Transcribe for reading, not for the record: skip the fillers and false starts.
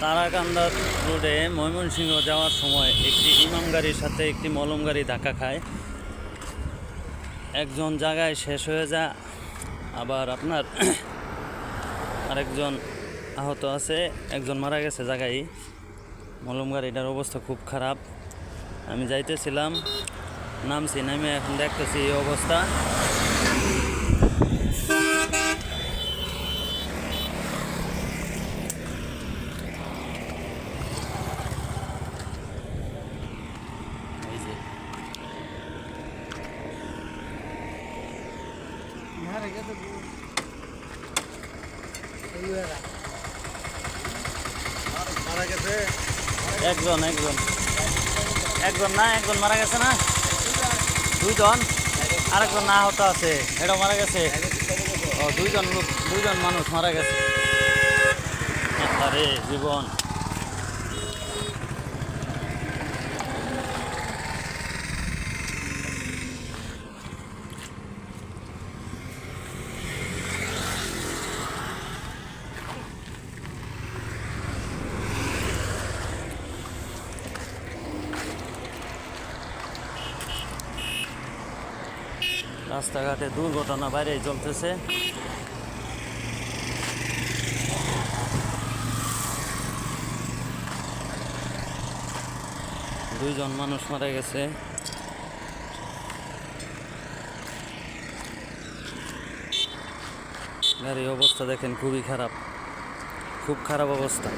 তারাকান্দা রোডে ময়মনসিংহ যাওয়ার সময় একটি ইমাম গাড়ির সাথে একটি মলম গাড়ি ধাক্কা খায়। একজন জায়গায় শেষ হয়ে যায়, আবার আপনার আরেকজন আহত আছে, একজন মারা গেছে জায়গায়। মলম গাড়িটার অবস্থা খুব খারাপ। আমি যাইতেছিলাম, নামছি, নামে এখন দেখতেছি এই অবস্থা। একজন একজন একজন না, একজন মারা গেছে না, দুইজন, আরেকজন না আহত আছে, এটাও মারা গেছে। ও দুইজন মানুষ মারা গেছে। আরে জীবন, রাস্তাঘাটে দুর্ঘটনা বাইরেই চলতেছে। দুইজন মানুষ মারা গেছে। গাড়ির অবস্থা দেখেন খুবই খারাপ, খুব খারাপ অবস্থা।